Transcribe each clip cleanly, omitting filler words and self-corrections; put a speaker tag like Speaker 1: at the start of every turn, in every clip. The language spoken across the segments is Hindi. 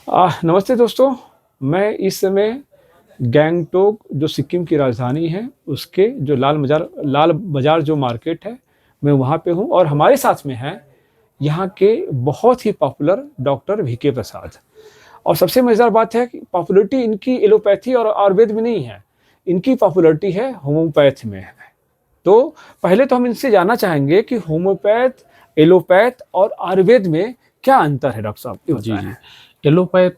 Speaker 1: नमस्ते दोस्तों। मैं इस समय गैंगटोक जो सिक्किम की राजधानी है उसके जो लाल बाज़ार जो मार्केट है, मैं वहाँ पे हूँ और हमारे साथ में हैं यहाँ के बहुत ही पॉपुलर डॉक्टर वीके प्रसाद। और सबसे मज़ेदार बात है कि पॉपुलैरिटी इनकी एलोपैथी और आयुर्वेद में नहीं है, इनकी पॉपुलैरिटी है होम्योपैथ में है। तो पहले तो हम इनसे जानना चाहेंगे कि होम्योपैथ, एलोपैथ और आयुर्वेद में क्या अंतर है डॉक्टर साहब? ये
Speaker 2: जी,
Speaker 1: बताएँ।
Speaker 2: एलोपैथ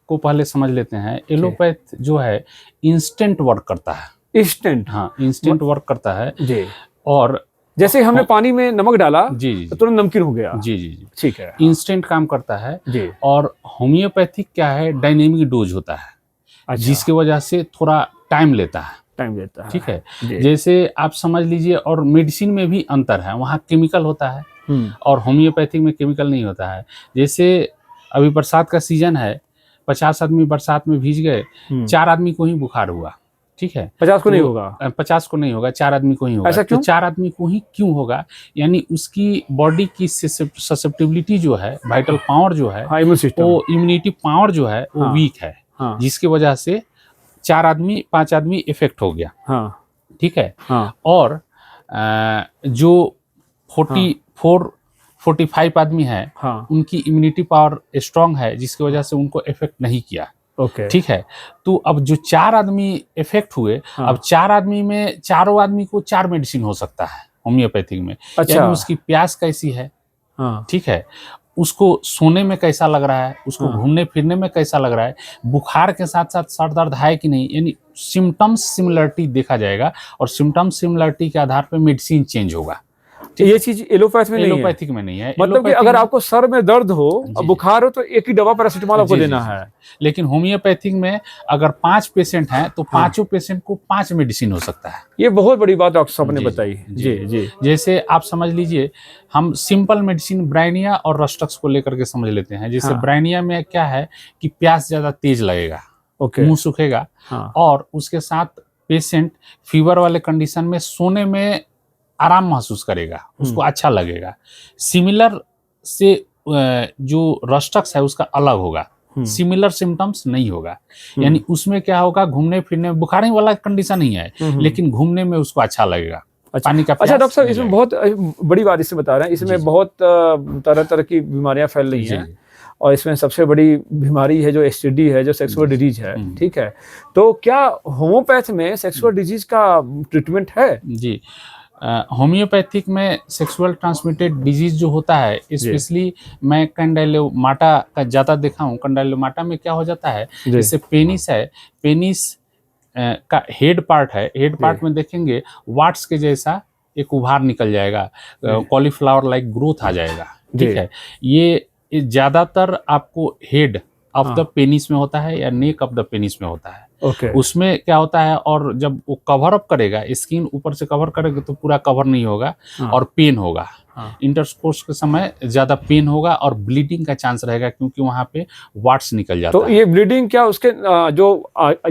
Speaker 2: को पहले समझ लेते हैं। एलोपैथ जो है इंस्टेंट वर्क करता है।
Speaker 1: इंस्टेंट।
Speaker 2: हाँ, इंस्टेंट वर्क करता है।
Speaker 1: जी।
Speaker 2: और
Speaker 1: जैसे हमने पानी में नमक डाला
Speaker 2: जी, जी,
Speaker 1: तो
Speaker 2: जी।
Speaker 1: तुरंत नमकीन हो गया।
Speaker 2: जी, जी, जी।
Speaker 1: ठीक है। हाँ।
Speaker 2: इंस्टेंट काम करता है।
Speaker 1: जी।
Speaker 2: और होम्योपैथिक क्या है, डायनेमिक डोज होता है,
Speaker 1: अच्छा।
Speaker 2: जिसकी वजह से थोड़ा टाइम लेता है।
Speaker 1: टाइम लेता है।
Speaker 2: ठीक है?
Speaker 1: जी।
Speaker 2: जैसे आप समझ लीजिए, और मेडिसिन में भी अंतर है, वहाँ केमिकल होता है और होम्योपैथिक में केमिकल नहीं होता है। जैसे अभी बरसात का सीजन है, 50 आदमी बरसात में भीग गए, 4 आदमी को ही बुखार हुआ। ठीक है?
Speaker 1: 50 को नहीं
Speaker 2: तो
Speaker 1: होगा।
Speaker 2: 50 को नहीं होगा, 4 आदमी को ही होगा।
Speaker 1: ऐसा
Speaker 2: तो
Speaker 1: क्यों?
Speaker 2: 4 आदमी को ही क्यों होगा? यानी उसकी बॉडी की ससेप्टिबिलिटी जो है, वाइटल पावर जो है,
Speaker 1: हाँ, इम्यून सिस्टम।
Speaker 2: वो इम्यूनिटी पावर जो है वो
Speaker 1: हाँ।
Speaker 2: वीक है,
Speaker 1: हाँ।
Speaker 2: जिसकी वजह से 4 आदमी 5 आदमी इफेक्ट हो गया।
Speaker 1: हाँ।
Speaker 2: ठीक है?
Speaker 1: हाँ।
Speaker 2: और जो
Speaker 1: हाँ।
Speaker 2: 45 आदमी है,
Speaker 1: हाँ।
Speaker 2: उनकी इम्यूनिटी पावर स्ट्रांग है, जिसकी वजह से उनको इफेक्ट नहीं किया।
Speaker 1: ओके।
Speaker 2: ठीक है? तो अब जो 4 आदमी इफेक्ट हुए,
Speaker 1: हाँ।
Speaker 2: अब 4 आदमी में चारों आदमी को 4 मेडिसिन हो सकता है होम्योपैथिक में।
Speaker 1: अच्छा।
Speaker 2: यानी उसकी प्यास कैसी है,
Speaker 1: हाँ।
Speaker 2: ठीक है, उसको सोने में कैसा लग रहा है, उसको
Speaker 1: हाँ।
Speaker 2: घूमने फिरने में कैसा लग रहा है, बुखार के साथ साथ सर दर्द है कि नहीं, यानी सिम्टम्स सिमिलरिटी देखा जाएगा और सिम्टम्स सिमिलरिटी के आधार पे मेडिसिन चेंज होगा।
Speaker 1: ये चीज एलोपैथ में नहीं है।
Speaker 2: एलोपैथिक में नहीं है।
Speaker 1: मतलब कि
Speaker 2: एलोपैथिक
Speaker 1: अगर
Speaker 2: में
Speaker 1: आपको सर में दर्द हो और
Speaker 2: जी,
Speaker 1: बुखार हो तो एक ही दवा पैरासिटामोल आपको
Speaker 2: जी, जी,
Speaker 1: देना
Speaker 2: जी।
Speaker 1: है।
Speaker 2: लेकिन होम्योपैथिक में अगर 5 पेशेंट हैं तो
Speaker 1: हाँ।
Speaker 2: पाँचों पेशेंट को 5 मेडिसिन हो सकता है।
Speaker 1: ये बहुत बड़ी बात डॉक्टर साहब ने
Speaker 2: जी,
Speaker 1: बताई।
Speaker 2: जी,
Speaker 1: जी।
Speaker 2: जी।
Speaker 1: जी।
Speaker 2: जैसे आप समझ लीजिए, हम सिंपल मेडिसिन ब्राइनिया और रस्टक्स को लेकर के समझ लेते हैं। जैसे
Speaker 1: हाँ।
Speaker 2: ब्राइनिया में क्या है कि प्यास ज़्यादा तेज लगेगा,
Speaker 1: ओके।
Speaker 2: मुँह सूखेगा
Speaker 1: हाँ।
Speaker 2: और उसके साथ पेशेंट फीवर वाले कंडीशन में सोने में आराम महसूस करेगा, उसको अच्छा लगेगा। सिमिलर से जो रस्टक्स है उसका अलग होगा, सिमिलर सिम्टम्स नहीं होगा। यानी उसमें क्या होगा, घूमने फिरने बुखार ही वाला कंडीशन नहीं है, लेकिन घूमने में उसको अच्छा लगेगा।
Speaker 1: अच्छा।
Speaker 2: पानी का
Speaker 1: अच्छा
Speaker 2: प्यास
Speaker 1: डॉक्टर साहब,
Speaker 2: नहीं
Speaker 1: इसमें
Speaker 2: लगेगा।
Speaker 1: बहुत बड़ी बात इससे बता रहे हैं,
Speaker 2: जी,
Speaker 1: इसमें
Speaker 2: जी।
Speaker 1: बहुत तरह तरह की बीमारियां फैल रही
Speaker 2: जी,
Speaker 1: हैं
Speaker 2: जी।
Speaker 1: और इसमें सबसे बड़ी बीमारी है जो एसटीडी है, जो सेक्सुअल
Speaker 2: जी, जी।
Speaker 1: डिजीज है। ठीक है। तो क्या होम्योपैथ में सेक्सुअल डिजीज का ट्रीटमेंट है?
Speaker 2: जी। होम्योपैथिक में सेक्सुअल ट्रांसमिटेड डिजीज जो होता है,
Speaker 1: जी।
Speaker 2: स्पेशली मैं कंडाइलोमाटा का ज़्यादा देखा हूँ। कंडाइलोमाटा में क्या हो जाता है,
Speaker 1: जी।
Speaker 2: जैसे पेनिस है, पेनिस का हेड पार्ट है, हेड
Speaker 1: जी।
Speaker 2: पार्ट में देखेंगे वाट्स के जैसा एक उभार निकल जाएगा,
Speaker 1: जी।
Speaker 2: कॉलीफ्लावर लाइक ग्रोथ आ जाएगा। ठीक
Speaker 1: जी।
Speaker 2: है? ये ज़्यादातर आपको हेड ऑफ द
Speaker 1: हाँ।
Speaker 2: पेनिस में होता है या नेक ऑफ द पेनिस में होता है।
Speaker 1: ओके।
Speaker 2: उसमें क्या होता है, और जब वो कवर अप करेगा, स्किन ऊपर से कवर करेगा तो पूरा कवर नहीं होगा
Speaker 1: हाँ।
Speaker 2: और पेन होगा।
Speaker 1: हाँ।
Speaker 2: इंटरकोर्स के समय ज़्यादा पेन होगा और ब्लीडिंग का चांस रहेगा, क्योंकि वहाँ पे वाट्स निकल
Speaker 1: तो
Speaker 2: जाता है।
Speaker 1: ये ब्लीडिंग क्या उसके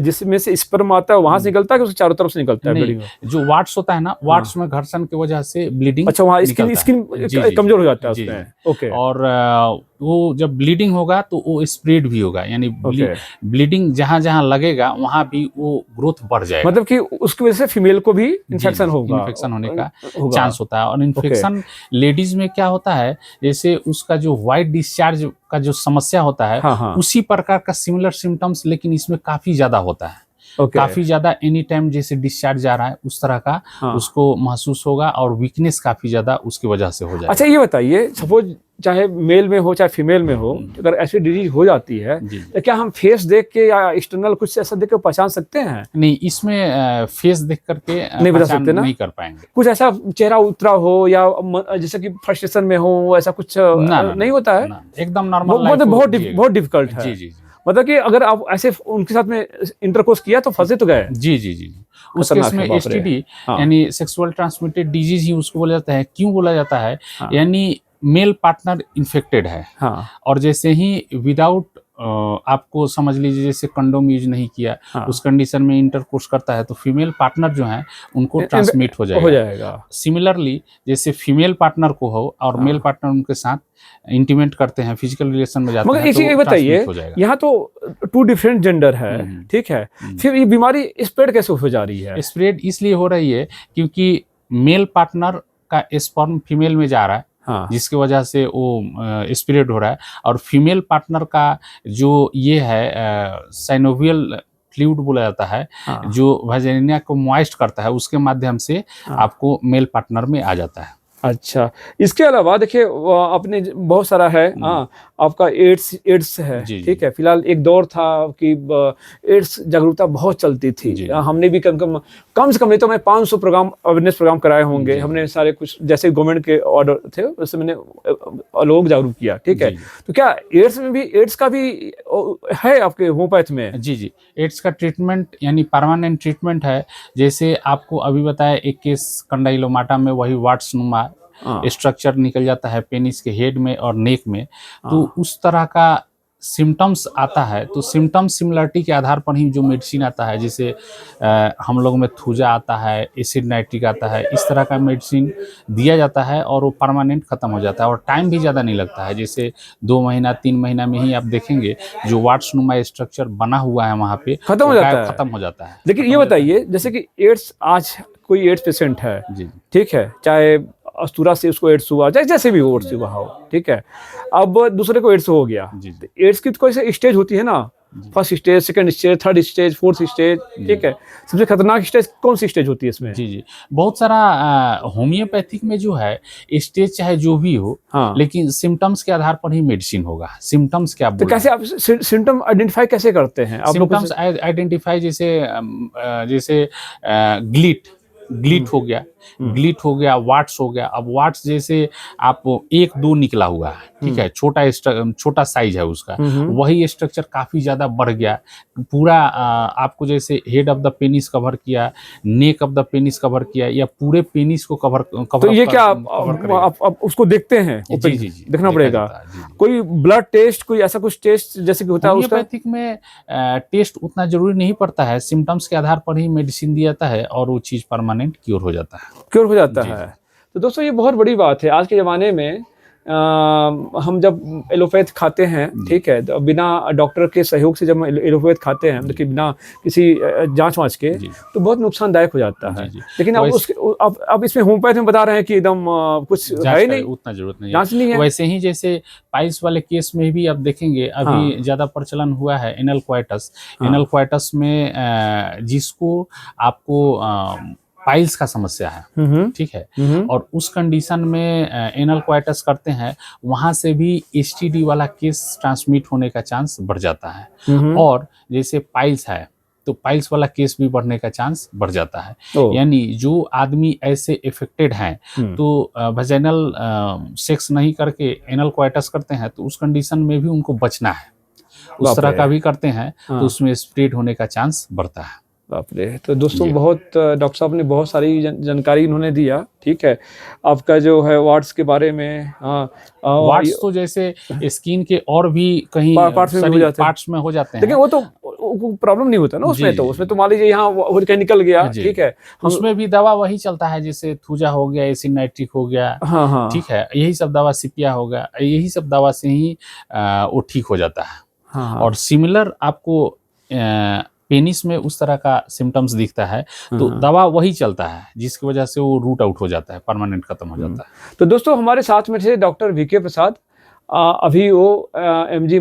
Speaker 1: जिसमें से स्पर्म आता है वहां से निकलता है कि उसके चारों तरफ से निकलता है
Speaker 2: नहीं,
Speaker 1: ब्लीडिंग?
Speaker 2: जो वाट्स होता है ना,
Speaker 1: हाँ।
Speaker 2: वाट्स में घर्षण की वजह से ब्लीडिंग
Speaker 1: अच्छा, वहाँ स्किन
Speaker 2: निकलता
Speaker 1: स्किन
Speaker 2: है। जी, जी, जी।
Speaker 1: कमजोर हो जाता है
Speaker 2: जी, जी।
Speaker 1: उसमें। ओके।
Speaker 2: और वो जब ब्लीडिंग होगा तो वो स्प्रेड भी होगा, यानी
Speaker 1: ओके।
Speaker 2: ब्लीडिंग जहाँ-जहाँ लगेगा वहाँ भी वो ग्रोथ बढ़ जाएगा।
Speaker 1: मतलब कि उसकी वजह से फीमेल को भी
Speaker 2: जी,
Speaker 1: इन्फेक्शन
Speaker 2: जी,
Speaker 1: होगा।
Speaker 2: इन्फेक्शन होने का
Speaker 1: होगा।
Speaker 2: चांस होता है। और
Speaker 1: ओके।
Speaker 2: इन्फेक्शन लेडीज़ में क्या होता है, जैसे उसका जो व्हाइट डिस्चार्ज का जो समस्या होता है,
Speaker 1: हाँ। हाँ।
Speaker 2: उसी प्रकार का सिमिलर सिम्पटम्स, लेकिन इसमें काफ़ी ज़्यादा होता है।
Speaker 1: ओके।
Speaker 2: काफ़ी ज़्यादा एनी टाइम जैसे डिस्चार्ज जा रहा है, उस तरह का
Speaker 1: हाँ।
Speaker 2: उसको महसूस होगा और वीकनेस काफ़ी ज़्यादा उसकी वजह से हो
Speaker 1: अच्छा,
Speaker 2: जाएगा।
Speaker 1: ये बताइए, सपोज चाहे मेल में हो चाहे फीमेल में हो, अगर ऐसी डिजीज हो जाती है
Speaker 2: जी।
Speaker 1: तो क्या हम फेस देख के या एक्सटर्नल कुछ ऐसा देख के पहचान सकते हैं?
Speaker 2: नहीं, इसमें फेस देख करके
Speaker 1: नहीं बता
Speaker 2: पहचान
Speaker 1: सकते ना?
Speaker 2: नहीं कर पाएँगे।
Speaker 1: कुछ ऐसा चेहरा उतरा हो या जैसे कि फ्रस्ट्रेशन में हो, ऐसा कुछ
Speaker 2: ना, ना,
Speaker 1: नहीं
Speaker 2: ना,
Speaker 1: होता है?
Speaker 2: ना, एकदम नॉर्मल लाइफ जिएगा।
Speaker 1: बहुत डिफिकल्ट है।
Speaker 2: जी, जी, जी।
Speaker 1: मतलब कि अगर आप ऐसे उनके साथ में इंटरकोर्स किया तो फंसे तो गए।
Speaker 2: जी, जी, जी। उस केस
Speaker 1: खतरनाक है,
Speaker 2: में
Speaker 1: बाप रे।
Speaker 2: एसटीडी,
Speaker 1: हाँ।
Speaker 2: यानी सेक्सुअल ट्रांसमिटेड डिजीज़ ही उसको बोला जाता है। क्यों बोला जाता है?
Speaker 1: हाँ।
Speaker 2: यानी मेल पार्टनर इन्फेक्टेड है
Speaker 1: हाँ।
Speaker 2: और जैसे ही विदाउट आपको समझ लीजिए जैसे कंडोम यूज नहीं किया,
Speaker 1: हाँ।
Speaker 2: उस कंडीशन में इंटरकोर्स करता है तो फीमेल पार्टनर जो है उनको ट्रांसमिट हो
Speaker 1: हो
Speaker 2: जाएगा।
Speaker 1: जाएगा।
Speaker 2: सिमिलरली जैसे फीमेल पार्टनर को हो और
Speaker 1: हाँ।
Speaker 2: मेल पार्टनर उनके साथ इंटीमेट करते हैं, फिजिकल रिलेशन में जाते
Speaker 1: मगर
Speaker 2: हैं
Speaker 1: एक
Speaker 2: तो
Speaker 1: चीज
Speaker 2: वो
Speaker 1: बताइए,
Speaker 2: ट्रांसमिट हो जाएगा।
Speaker 1: यहाँ तो 2 डिफरेंट जेंडर है,
Speaker 2: हम्म।
Speaker 1: ठीक है,
Speaker 2: हम्म।
Speaker 1: फिर ये बीमारी स्प्रेड कैसे हो जा रही है?
Speaker 2: स्प्रेड इसलिए हो रही है क्योंकि मेल पार्टनर का स्पर्म फीमेल में जा रहा है,
Speaker 1: हाँ।
Speaker 2: जिसकी वजह से वो स्प्रेड हो रहा है, और फीमेल पार्टनर का जो ये है साइनोवियल फ्लूइड बोला जाता है,
Speaker 1: हाँ।
Speaker 2: जो वजाइना को मॉइस्ट करता है, उसके माध्यम से
Speaker 1: हाँ।
Speaker 2: आपको मेल पार्टनर में आ जाता है।
Speaker 1: अच्छा, इसके अलावा देखिए अपने बहुत सारा है, हाँ, आपका एड्स है,
Speaker 2: जी, जी।
Speaker 1: ठीक है, फिलहाल एक दौर था कि एड्स जागरूकता बहुत चलती थी।
Speaker 2: जी।
Speaker 1: हमने भी कम से कम नहीं तो मैं 500 प्रोग्राम, अवेयरनेस प्रोग्राम कराए होंगे।
Speaker 2: जी।
Speaker 1: हमने सारे कुछ जैसे गवर्नमेंट के ऑर्डर थे उससे मैंने लोग जागरूक किया, ठीक है।
Speaker 2: जी।
Speaker 1: तो क्या एड्स का भी है आपके होम्योपैथ में?
Speaker 2: जी जी, एड्स का ट्रीटमेंट यानी परमानेंट ट्रीटमेंट है। जैसे आपको अभी बताया एक केस कंडाइलोमाटा में वही वाट्स नुमा
Speaker 1: हाँ।
Speaker 2: स्ट्रक्चर निकल जाता है पेनिस के हेड में और नेक में, तो
Speaker 1: हाँ।
Speaker 2: उस तरह का सिम्टम्स आता है। तो सिम्टम्स सिमिलरिटी के आधार पर ही जो मेडिसिन आता है, जैसे हम लोग में थूजा आता है, एसिड नाइट्रिक आता है, इस तरह का मेडिसिन दिया जाता है और वो परमानेंट खत्म हो जाता है और टाइम भी ज़्यादा नहीं लगता है। जैसे 2 महीना 3 महीना में ही आप देखेंगे जो वाट्स नुमा स्ट्रक्चर बना हुआ है वहाँ पे
Speaker 1: खत्म हो जाता है।
Speaker 2: खत्म हो जाता है।
Speaker 1: लेकिन ये बताइए, जैसे कि एड्स, आज कोई एड्स पेशेंट है,
Speaker 2: जी
Speaker 1: ठीक है, चाहे अस्तूरा से उसको एड्स हुआ, चाहे जैसे भी एड्स हुआ हो, ठीक है, अब दूसरे को एड्स हो गया।
Speaker 2: जी।
Speaker 1: तो एड्स की तो कोई से स्टेज होती है ना, first stage, second stage, third stage, fourth stage, ठीक है, सबसे खतरनाक स्टेज कौन सी स्टेज होती है इसमें?
Speaker 2: जी जी, बहुत सारा होम्योपैथिक में जो है स्टेज चाहे जो भी हो,
Speaker 1: हाँ।
Speaker 2: लेकिन सिम्टम्स के आधार पर ही मेडिसिन होगा। सिम्टम्स क्या
Speaker 1: तो कैसे आप सिम्टम आइडेंटिफाई कैसे करते हैं आप लोग?
Speaker 2: सिम्टम्स आइडेंटिफाई जैसे ग्लिट हो गया, वाट्स हो गया। अब वाट्स जैसे आप 1-2 निकला हुआ है, ठीक है, छोटा साइज है उसका, वही स्ट्रक्चर काफी ज्यादा बढ़ गया, पूरा आपको जैसे head of the penis cover किया, neck of the penis cover किया, या पूरे पेनिस को कवर
Speaker 1: तो ये क्या आप उसको देखते हैं?
Speaker 2: जी जी जी,
Speaker 1: देखना पड़ेगा। कोई ब्लड टेस्ट, कोई ऐसा कुछ टेस्ट जैसे कि होता है उसका?
Speaker 2: होम्योपैथिक में टेस्ट उतना जरूरी नहीं पड़ता है, सिम्टम्स के आधार पर ही मेडिसिन दिया जाता है और वो चीज परमानेंट क्योर हो जाता है।
Speaker 1: क्योर हो जाता है। तो दोस्तों ये बहुत बड़ी बात है आज के ज़माने में। हम जब एलोपैथ खाते हैं, ठीक है, तो बिना डॉक्टर के सहयोग से जब हम एलोपैथ खाते हैं, मतलब बिना किसी जांच वाँच के, तो बहुत नुकसानदायक हो जाता है। लेकिन अब इसमें होम्योपैथ में बता रहे हैं कि एकदम कुछ है नहीं,
Speaker 2: उतना जरूरत नहीं,
Speaker 1: जांच नहीं है।
Speaker 2: वैसे ही जैसे पाइल्स वाले केस में भी आप देखेंगे अभी ज्यादा प्रचलन हुआ है एनल क्वाइटस में, जिसको आपको पाइल्स का समस्या है, ठीक है, और उस कंडीशन में एनल क्वाइटस करते हैं, वहां से भी एसटीडी वाला केस ट्रांसमिट होने का चांस बढ़ जाता है। और जैसे पाइल्स है तो पाइल्स वाला केस भी बढ़ने का चांस बढ़ जाता है। यानी जो आदमी ऐसे इफेक्टेड हैं तो वजाइनल सेक्स नहीं करके एनल क्वाइटस करते हैं, तो उस कंडीशन में भी उनको बचना है। उस तरह का भी करते हैं तो उसमें स्प्रेड होने का चांस बढ़ता है।
Speaker 1: बाप रे। तो दोस्तों बहुत डॉक्टर साहब ने बहुत सारी जानकारी इन्होंने दिया, ठीक है, आपका जो है वाट्स के बारे में।
Speaker 2: वाट्स तो जैसे स्किन के और भी कहीं पार्ट्स में हो जाते हैं,
Speaker 1: लेकिन वो तो प्रॉब्लम नहीं होता ना उसमें। तो उसमें तो मान लीजिए यहाँ कहीं निकल गया, ठीक है,
Speaker 2: उसमें भी दवा वही चलता है, जैसे थूजा हो गया, एसिड नाइट्रिक हो गया, ठीक है, यही सब दवा, सिपिया हो गया, यही सब दवा से ही वो ठीक हो जाता है। और सिमिलर आपको पेनिस में उस तरह का सिम्टम्स दिखता है तो दवा वही चलता है, जिसकी वजह से वो रूट आउट हो जाता है, परमानेंट खत्म हो जाता है।
Speaker 1: तो दोस्तों हमारे साथ में थे डॉक्टर वीके प्रसाद। अभी वो एमजी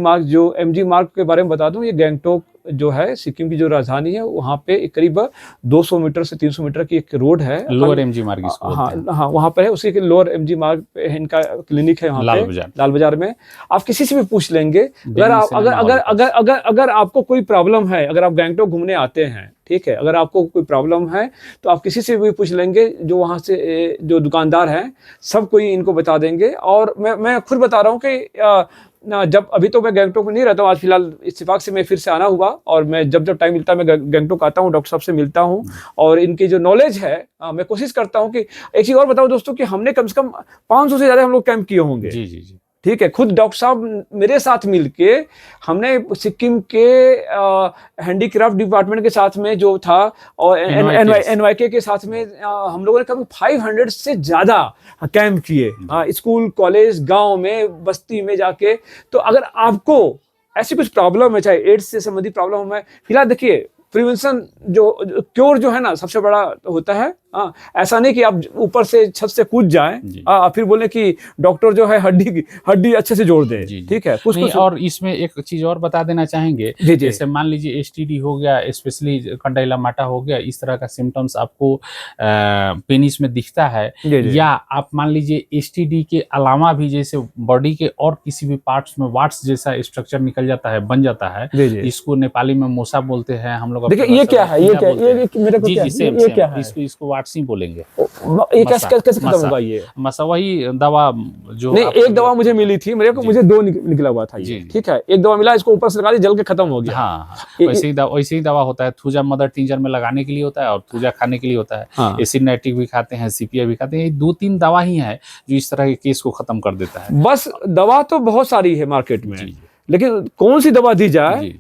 Speaker 1: मार्ग के बारे में बता दूं, ये गैंगटोक जो है सिक्किम की जो राजधानी है, वहाँ पे करीब 200 मीटर से 300 मीटर की एक रोड है,
Speaker 2: लोअर एमजी मार्ग इसको बोलते हैं।
Speaker 1: हाँ, वहाँ पर है, उसी के लोअर एमजी मार्ग पे इनका क्लिनिक है, वहाँ पे लाल बाजार में। आप किसी से भी पूछ लेंगे, अगर आपको कोई प्रॉब्लम है, अगर आप गैंगटोक घूमने आते हैं, ठीक है, अगर आपको कोई प्रॉब्लम है तो आप किसी से भी पूछ लेंगे, जो वहाँ से जो दुकानदार हैं सब कोई इनको बता देंगे। और मैं खुद बता रहा हूँ कि जब अभी तो मैं गैंगटोक में नहीं रहता हूँ, आज फिलहाल इत्तेफाक से मैं फिर से आना हुआ, और मैं जब टाइम मिलता है मैं गैंगटोक आता हूँ, डॉक्टर साहब से मिलता हूँ, और इनकी जो नॉलेज है मैं कोशिश करता हूँ कि एक चीज़ और बताऊँ दोस्तों कि हमने कम से कम 500 से ज़्यादा हम लोग कैंप किए होंगे।
Speaker 2: जी जी जी,
Speaker 1: ठीक है, खुद डॉक्टर साहब मेरे साथ मिलके हमने सिक्किम के हैंडीक्राफ्ट डिपार्टमेंट के साथ में जो था और NYK के साथ में हम लोगों ने कभी 500 से ज़्यादा कैंप किए, स्कूल कॉलेज गांव में बस्ती में जाके। तो अगर आपको ऐसी कुछ प्रॉब्लम है, चाहे एड्स से संबंधित प्रॉब्लम है, फिलहाल देखिए प्रिवेंशन जो क्योर जो है ना सबसे बड़ा होता है। ऐसा नहीं कि आप ऊपर से छत से कूद जाएं फिर बोले कि डॉक्टर जो है हड्डी अच्छे से जोड़ दे। ठीक है,
Speaker 2: कुछ और इसमें एक चीज और बता देना चाहेंगे, जैसे मान लीजिए STD हो गया, स्पेशली कंडाइलामाटा हो गया, इस तरह का सिम्टम्स आपको पेनिस में दिखता है, या आप मान लीजिए STD के अलावा भी जैसे बॉडी के और किसी भी पार्ट्स में वाट्स जैसा स्ट्रक्चर निकल जाता है, बन जाता है, इसको नेपाली में मोसा बोलते हैं हम लोग।
Speaker 1: देखिए ये क्या है, ये मेरे को क्या है,
Speaker 2: इसको वाट्सी बोलेंगे।
Speaker 1: ये कैसे खत्म होगा ये
Speaker 2: मसा? वही दवा जो
Speaker 1: नहीं, एक दवा मुझे मिली थी, मुझे 2 निकला हुआ था ये। ठीक है, एक दवा मिला, इसको ऊपर से लगा दी, जल के खत्म हो गया।
Speaker 2: वैसे ही दवा होता है। थूजा मदर टीजर में लगाने के लिए होता है और थूजा खाने के लिए होता है। एसिड नाइट्रिक भी खाते हैं, CPI भी खाते हैं। ये 2-3 दवा ही है जो इस तरह के केस को खत्म कर देता है।
Speaker 1: बस दवा तो बहुत सारी है मार्केट में, लेकिन कौन सी दवा दी जाए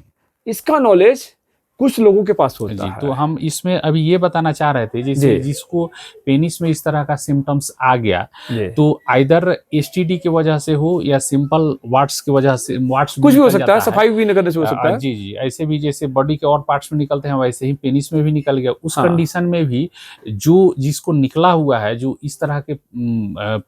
Speaker 1: इसका नॉलेज कुछ लोगों के पास होता है।
Speaker 2: तो हम इसमें अभी ये बताना चाह रहे थे, जैसे जिसको पेनिस में इस तरह का सिम्टम्स आ गया, तो आइदर STD की वजह से हो या सिंपल वाट्स की वजह से, वाट्स
Speaker 1: कुछ भी हो सकता है, सफाई भी करने से हो सकता है।
Speaker 2: जी, ऐसे भी जैसे बॉडी के और पार्ट्स में निकलते हैं, वैसे ही पेनिस में भी निकल गया। उस कंडीशन में भी जो जिसको निकला हुआ है, जो इस तरह के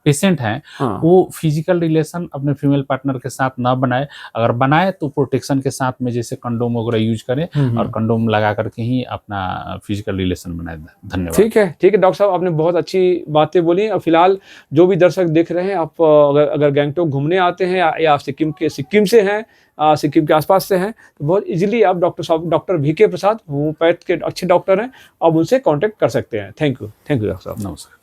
Speaker 2: पेशेंट हैं, वो फिजिकल रिलेशन अपने फीमेल पार्टनर के साथ ना बनाए। अगर बनाए तो प्रोटेक्शन के साथ में जैसे कंडोम वगैरह यूज करें और कंडोम लगा करके ही अपना फिजिकल रिलेशन बनाए। धन्यवाद। ठीक है डॉक्टर साहब, आपने बहुत अच्छी बातें बोली। और फिलहाल जो भी दर्शक देख रहे हैं, आप अगर गैंगटोक घूमने आते हैं या आप सिक्किम से हैं, सिक्किम के आसपास से हैं, तो बहुत इजीली आप डॉक्टर VK प्रसाद होम्योपैथ के अच्छे डॉक्टर हैं, आप उनसे कांटेक्ट कर सकते हैं। थैंक यू डॉक्टर साहब। नमस्कार।